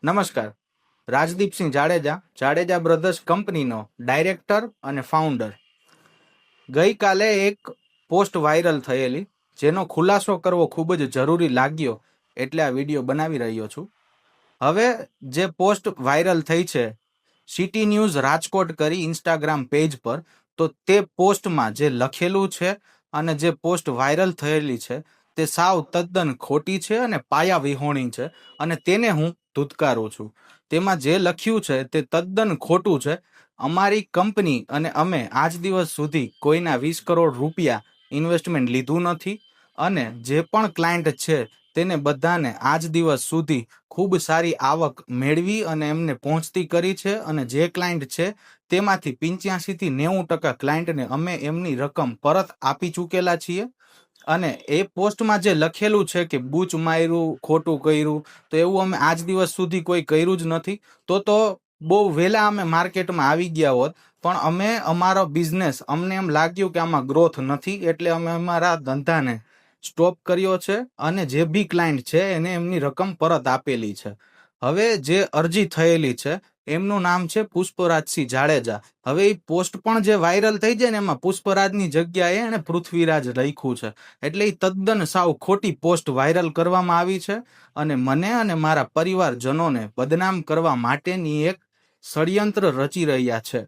નમસ્કાર. રાજદીપસિંહ જાડેજા, જાડેજા બ્રધર્સ કંપનીનો ડાયરેક્ટર અને ફાઉન્ડર. ગઈકાલે એક પોસ્ટ વાયરલ થયેલી જેનો ખુલાસો કરવો ખૂબ જ જરૂરી લાગ્યો એટલે આ વિડીયો બનાવી રહ્યો છું. હવે જે પોસ્ટ વાયરલ થઈ છે સિટી ન્યૂઝ રાજકોટ કરી ઇન્સ્ટાગ્રામ પેજ પર, તો તે પોસ્ટમાં જે લખેલું છે અને જે પોસ્ટ વાયરલ થયેલી છે તે સાવ તદ્દન ખોટી છે અને પાયા વિહોણી છે અને તેને હું ધૂતકારું છું. તેમાં જે લખ્યું છે તે તદ્દન ખોટું છે. અમારી કંપની અને અમે આજ દિવસ સુધી કોઈના 20 કરોડ રૂપિયા ઇન્વેસ્ટમેન્ટ લીધું નથી અને જે પણ ક્લાયન્ટ છે તેને બધાને આજ દિવસ સુધી ખૂબ સારી આવક મેળવી અને એમને પહોંચતી કરી છે અને જે ક્લાયન્ટ છે તેમાંથી 85 થી 90% ક્લાયન્ટને અમે એમની રકમ પરત આપી ચૂકેલા છીએ. અને એ પોસ્ટમાં જે લખેલું છે કે બૂચ માર્યું, ખોટું કર્યું, તો એવું અમે આજ દિવસ સુધી કોઈ કર્યું જ નથી. તો બહુ વહેલા અમે માર્કેટમાં આવી ગયા હોત, પણ અમે અમારો બિઝનેસ, અમને એમ લાગ્યું કે આમાં ગ્રોથ નથી એટલે અમે અમારા ધંધાને સ્ટોપ કર્યો છે અને જે બી ક્લાયન્ટ છે એને એમની રકમ પરત આપેલી છે. હવે જે અરજી થયેલી છે એમનું નામ છે પુષ્પરાજસિંહ જાડેજા. હવે એ પોસ્ટ પણ જે વાયરલ થઈ જાય ને એમાં પુષ્પરાજની જગ્યાએ એને પૃથ્વીરાજ લખ્યું છે, એટલે એ તદ્દન સાવ ખોટી પોસ્ટ વાયરલ કરવામાં આવી છે અને મને અને મારા પરિવારજનોને બદનામ કરવા માટેની એક ષડયંત્ર રચી રહ્યા છે.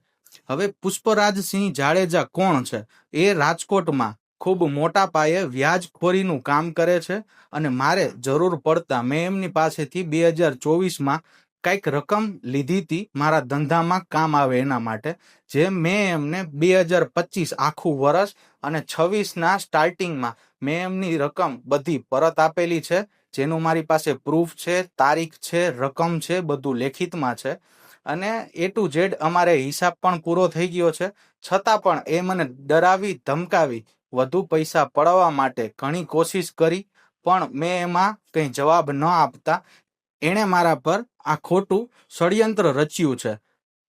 હવે પુષ્પરાજસિંહ જાડેજા કોણ છે? એ રાજકોટમાં ખૂબ મોટા પાયે વ્યાજખોરીનું કામ કરે છે અને મારે જરૂર પડતા મેં એમની પાસેથી 2024માં કંઈક રકમ લીધી હતી મારા ધંધામાં કામ આવે એના માટે, જે મેં એમને 2025 આખું વર્ષ અને 26ના સ્ટાર્ટિંગમાં મેં એમની રકમ બધી પરત આપેલી છે, જેનું મારી પાસે પ્રૂફ છે, તારીખ છે, રકમ છે, બધું લેખિતમાં છે. અને A to Z અમારે હિસાબ પણ પૂરો થઈ ગયો છે. છતાં પણ એ મને ડરાવી ધમકાવી વધુ પૈસા પડાવવા માટે ઘણી કોશિશ કરી, પણ મેં એમાં કંઈ જવાબ ન આપતા એણે મારા પર આ ખોટું ષડયંત્ર રચ્યું છે.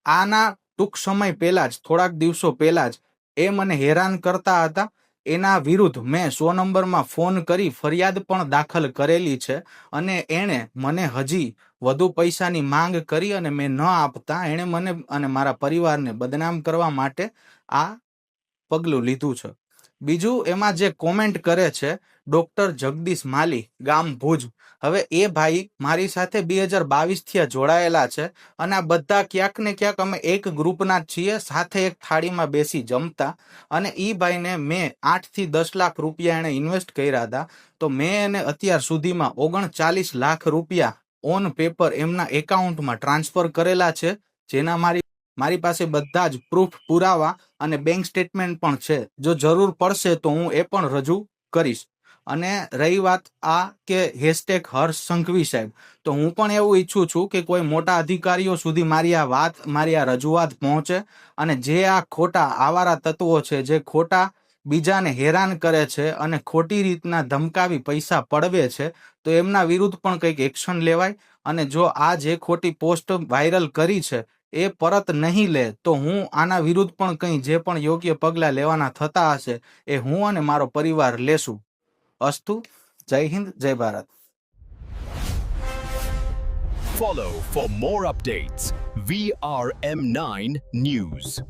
આના ટૂંક સમય પહેલા જ, થોડાક દિવસો પહેલા જ એ મને હેરાન કરતા હતા. એના વિરુદ્ધ મેં 100 નંબરમાં ફોન કરી ફરિયાદ પણ દાખલ કરેલી છે અને એણે મને હજી વધુ પૈસાની માંગ કરી અને મેં ન આપતા એણે મને અને મારા પરિવારને બદનામ કરવા માટે આ પગલું લીધું છે. બીજું, એમાં જે કોમેન્ટ કરે છે ડોક્ટર જગદીશ માલી, ગામ ભુજ. હવે એ ભાઈ મારી સાથે 2022થી જોડાયેલા છે અને આ બધા ક્યાંક ને ક્યાંક અમે એક ગ્રુપના જ છીએ, સાથે એક થાળીમાં બેસી જમતા. અને એ ભાઈને મેં 8 થી 10 લાખ રૂપિયા એને ઇન્વેસ્ટ કર્યા હતા, તો મેં એને અત્યાર સુધીમાં 39 લાખ રૂપિયા ઓન પેપર એમના એકાઉન્ટમાં ટ્રાન્સફર કરેલા છે, જેના મારી પાસે બધા જ પ્રૂફ, પુરાવા અને બેંક સ્ટેટમેન્ટ પણ છે. જો જરૂર પડશે તો હું એ પણ રજૂ કરીશ. અને રહી વાત આ કે હેશટેગ હર્ષ સંઘવી સાહેબ, તો હું પણ એવું ઈચ્છું છું કે કોઈ મોટા અધિકારીઓ સુધી મારી આ વાત, મારી આ રજૂઆત પહોંચે અને જે આ ખોટા આવારા તત્વો છે, જે ખોટા બીજાને હેરાન કરે છે અને ખોટી રીતના ધમકાવી પૈસા પડવે છે, તો એમના વિરુદ્ધ પણ કંઈક એક્શન લેવાય. અને જો આ જે ખોટી પોસ્ટ વાયરલ કરી છે એ પરત નહીં લે તો હું આના વિરુદ્ધ પણ કંઈ જે પણ યોગ્ય પગલાં લેવાના થતા હશે એ હું અને મારો પરિવાર લેશું. અસ્તુ. જય હિન્દ, જય Bharat. Follow for more updates. VRM9 News.